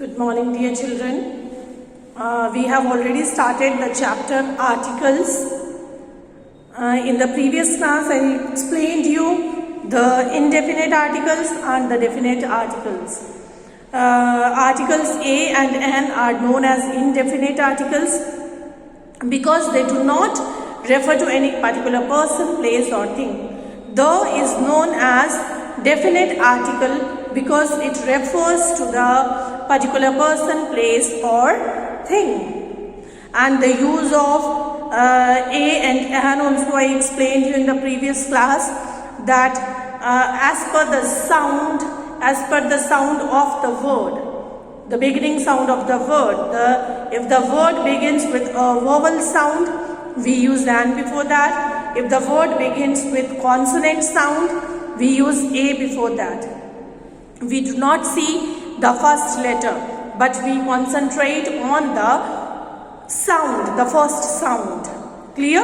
Good morning, dear children. We have already started the chapter articles. In the previous class, I explained you the indefinite articles and the definite articles. Articles A and N are known as indefinite articles because they do not refer to any particular person, place or thing. The is known as definite article because it refers to the particular person, place or thing. And the use of A and N also I explained you in the previous class that as per the sound of the word, the beginning sound of the word, if the word begins with a vowel sound, we use an before that. If the word begins with consonant sound, we use A before that. We do not see the first letter, but we concentrate on the sound, the first sound. Clear?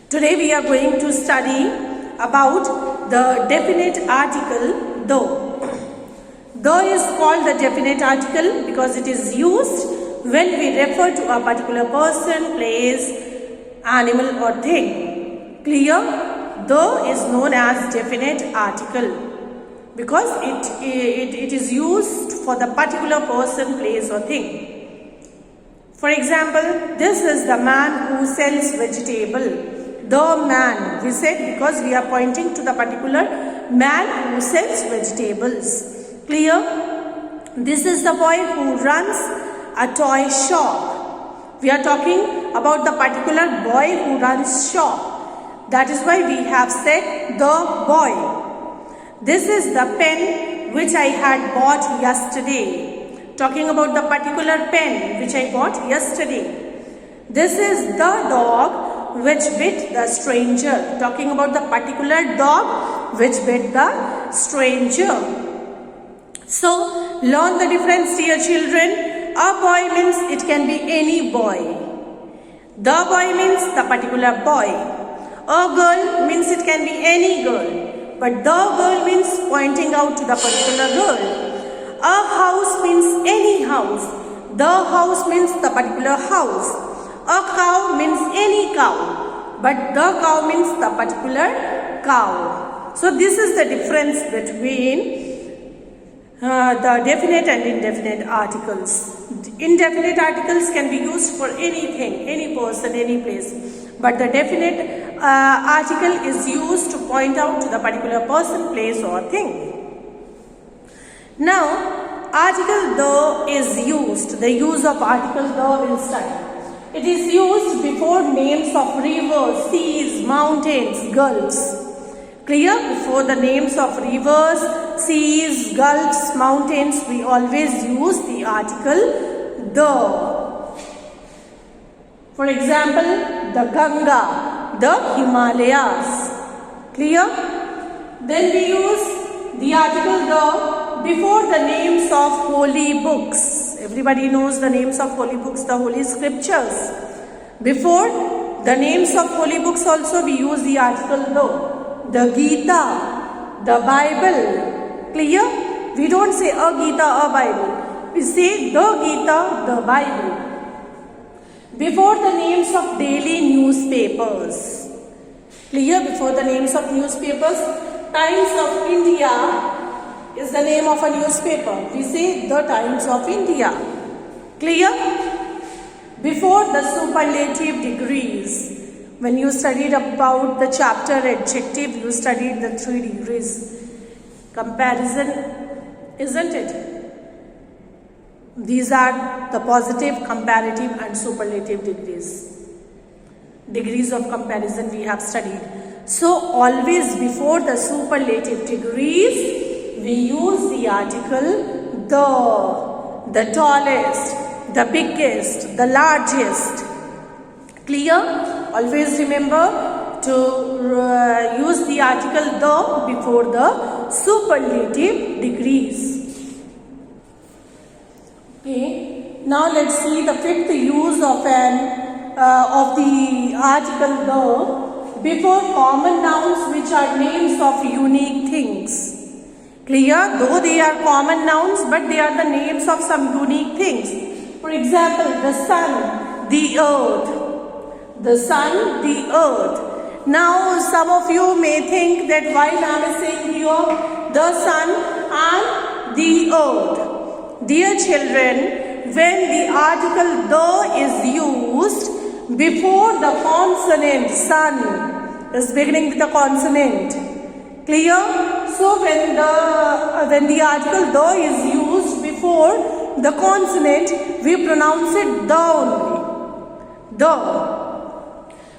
Today we are going to study about the definite article the. The is called the definite article because it is used when we refer to a particular person, place, animal or thing. Clear? The is known as definite article because it is used for the particular person, place or thing. For example, this is the man who sells vegetable. The man, we said because we are pointing to the particular man who sells vegetables. Clear? This is the boy who runs a toy shop. We are talking about the particular boy who runs shop. That is why we have said the boy. This is the pen which I had bought yesterday. Talking about the particular pen which I bought yesterday. This is the dog which bit the stranger. Talking about the particular dog which bit the stranger. So, learn the difference, dear children. A boy means it can be any boy. The boy means the particular boy. A girl means it can be any girl. But the girl means pointing out to the particular girl. A house means any house. The house means the particular house. A cow means any cow. But the cow means the particular cow. So this is the difference between the definite and indefinite articles. Indefinite articles can be used for anything, any person, any place. But the definite article is used to point out to the particular person, place or thing. Now, article the is used. The use of article the will study. It is used before names of rivers, seas, mountains, gulfs. Clear? Before the names of rivers, seas, gulfs, mountains, we always use the article the. For example, the Ganga, the Himalayas. Clear? Then we use the article the before the names of holy books. Everybody knows the names of holy books, the holy scriptures. Before the names of holy books also we use the article the. The Gita, the Bible. Clear? We don't say a Gita, a Bible. We say the Gita, the Bible. Before the names of daily newspapers. Clear? Before the names of newspapers. Times of India is the name of a newspaper. We say the Times of India. Clear? Before the superlative degrees. When you studied about the chapter adjective, you studied the 3 degrees. Comparison, isn't it? These are the positive, comparative and superlative degrees. Degrees of comparison we have studied. So, always before the superlative degrees, we use the article the tallest, the biggest, the largest. Clear? Always remember to use the article the before the superlative degrees. Okay. Now let's see the fifth use of the article the before common nouns which are names of unique things. Clear? Though they are common nouns, but they are the names of some unique things. For example, the sun, the earth. The sun, the earth. Now, some of you may think that while I am saying here, the sun and the earth. Dear children, when the article the is used before the consonant sun is beginning with a consonant. Clear? So when the article the is used before the consonant, we pronounce it the only. The.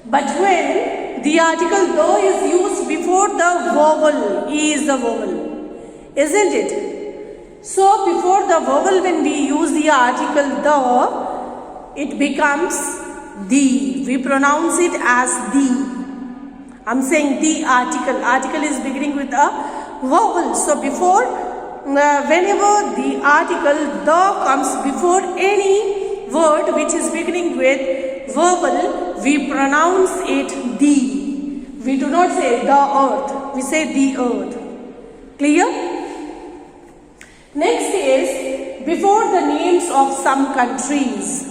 But when the article the is used before the vowel, E is the vowel, isn't it? So before the vowel, when we use the article the, it becomes the. We pronounce it as the. I'm saying the article. Article is beginning with a vowel. So before, whenever the article the comes before any word which is beginning with vowel, we pronounce it the. We do not say the earth. We say the earth. Clear? Next is before the names of some countries.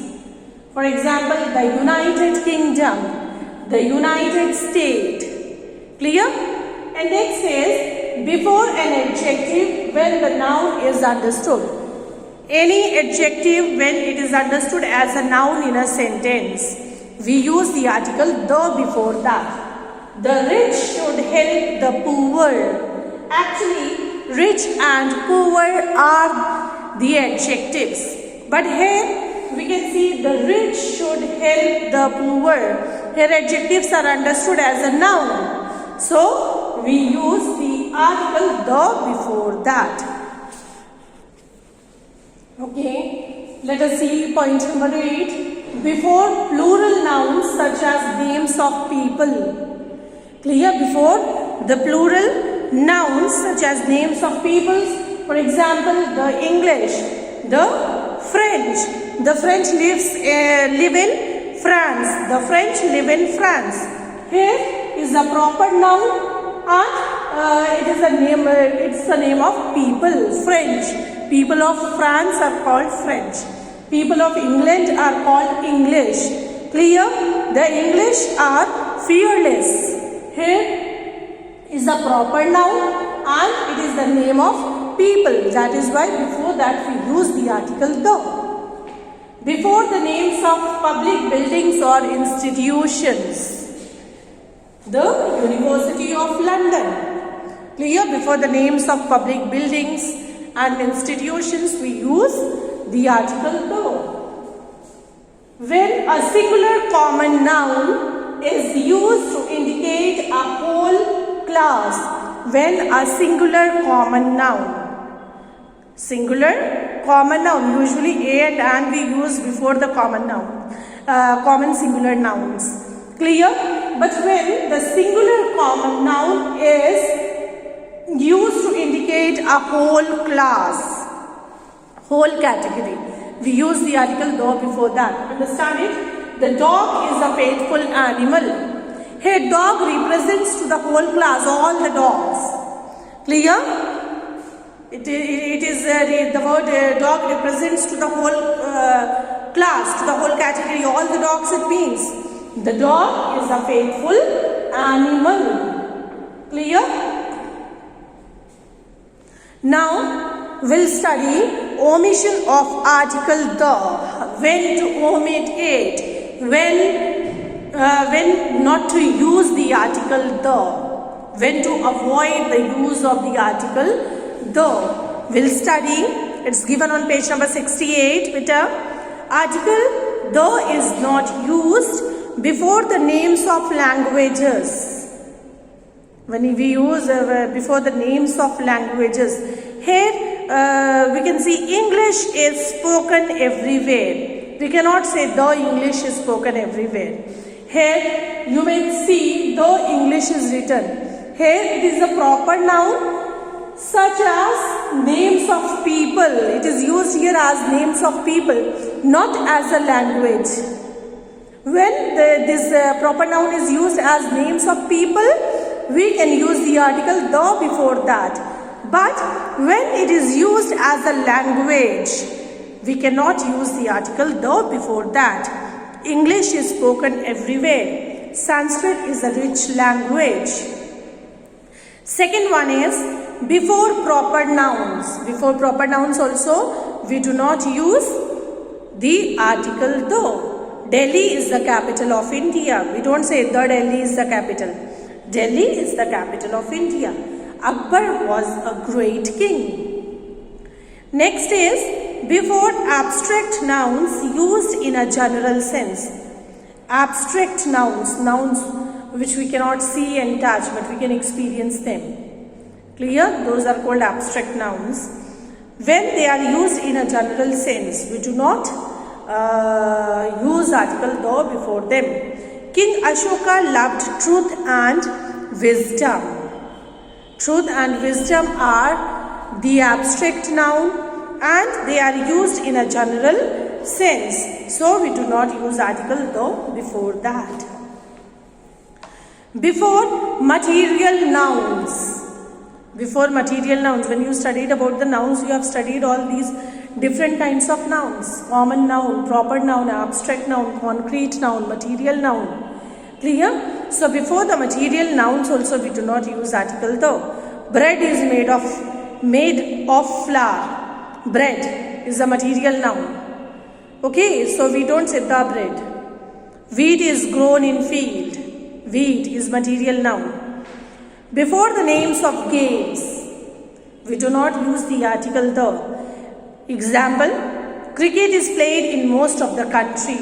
For example, the United Kingdom, the United States. Clear? And next is before an adjective when the noun is understood. Any adjective when it is understood as a noun in a sentence, we use the article the before that. The rich should help the poor. Actually, rich and poor are the adjectives. But here we can see the rich should help the poor. Here adjectives are understood as a noun. So we use the article the before that. Okay, let us see point number 8. Before plural nouns such as names of people. Clear? Before the plural nouns such as names of peoples. For example, the English, the French. The French live in France. The French live in France. Here is a proper noun and it is a name. It's the name of people. French. People of France are called French. People of England are called English. Clear? The English are fearless. Here is a proper noun and it is the name of people. That is why before that we use the article the. Before the names of public buildings or institutions. The University of London. Clear? Before the names of public buildings and institutions, we use the article the. When a singular common noun is used to indicate a whole class. When a singular common noun. Singular common noun. Usually a and we use before the common noun. Common singular nouns. Clear? But when the singular common noun is used to indicate a whole class, whole category, we use the article the before that. Understand it? The dog is a faithful animal. Here dog represents to the whole class, all the dogs. Clear? It is the word dog represents to the whole class, to the whole category, all the dogs it means. The dog is a faithful animal. Clear? Now we'll study omission of article the. When to omit it. When not to use the article the. When to avoid the use of the article the. We'll study. It's given on page number 68. Article the is not used before the names of languages. When we use before the names of languages, here we can see English is spoken everywhere. We cannot say the English is spoken everywhere. Here you may see the English is written. Here it is a proper noun such as names of people. It is used here as names of people, not as a language. When this proper noun is used as names of people, we can use the article the before that. But when it is used as a language, we cannot use the article the before that. English is spoken everywhere. Sanskrit is a rich language. Second one is before proper nouns. Before proper nouns also, we do not use the article the. Delhi is the capital of India. We don't say the Delhi is the capital. Delhi is the capital of India. Akbar was a great king. Next is before abstract nouns used in a general sense. Abstract nouns, nouns which we cannot see and touch but we can experience them. Clear? Those are called abstract nouns. When they are used in a general sense, we do not use article the before them. King Ashoka loved truth and wisdom. Truth and wisdom are the abstract noun and they are used in a general sense. So we do not use article the before that. Before material nouns. Before material nouns, when you studied about the nouns, you have studied all these different kinds of nouns. Common noun, proper noun, abstract noun, concrete noun, material noun. Clear? So before the material nouns also we do not use article the. Bread is made of flour. Bread is a material noun. Okay, so we don't say the bread. Wheat is grown in field. Wheat is material noun. Before the names of games, we do not use the article the. Example, cricket is played in most of the country.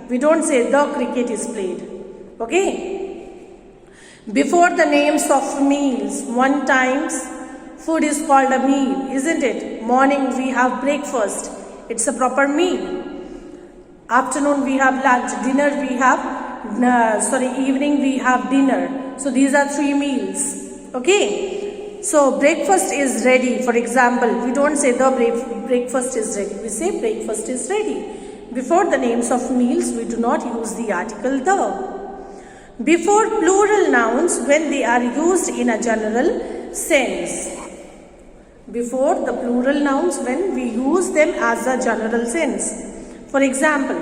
We don't say the cricket is played. Okay. Before the names of meals, one times food is called a meal, isn't it? Morning we have breakfast. It's a proper meal. Afternoon we have lunch. Dinner we have, evening we have dinner. So these are 3 meals. Okay. So breakfast is ready. For example, we don't say the breakfast is ready. We say breakfast is ready. Before the names of meals, we do not use the article the. Before plural nouns when they are used in a general sense. Before the plural nouns when we use them as a general sense. For example,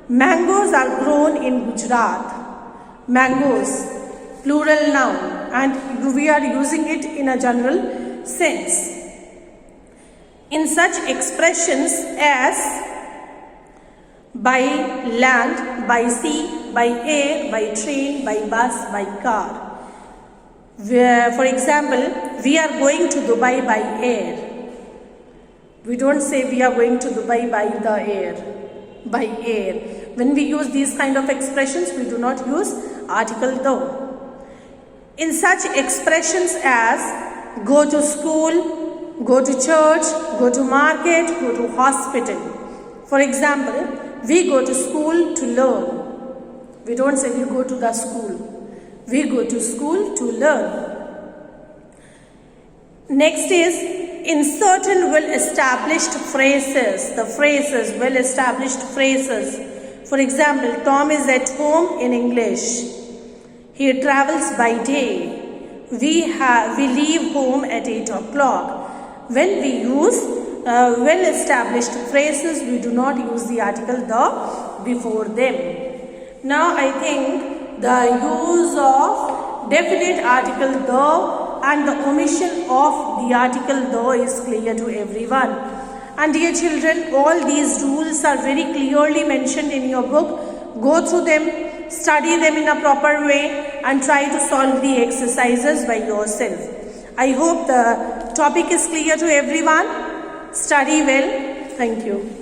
mangoes are grown in Gujarat. Mangoes, plural noun, and we are using it in a general sense. In such expressions as by land, by sea, by air, by train, by bus, by car. For example, we are going to Dubai by air. We don't say we are going to Dubai by the air. By air. When we use these kind of expressions, we do not use article the. In such expressions as go to school, go to church, go to market, go to hospital. For example, we go to school to learn. We don't say we go to the school. We go to school to learn. Next is in certain well-established phrases. The phrases, well-established phrases. For example, Tom is at home in English. He travels by day. We leave home at 8 o'clock. When we use well-established phrases, we do not use the article the before them. Now I think the use of definite article the and the omission of the article the is clear to everyone. And dear children, all these rules are very clearly mentioned in your book. Go through them, study them in a proper way and try to solve the exercises by yourself. I hope the topic is clear to everyone. Study well. Thank you.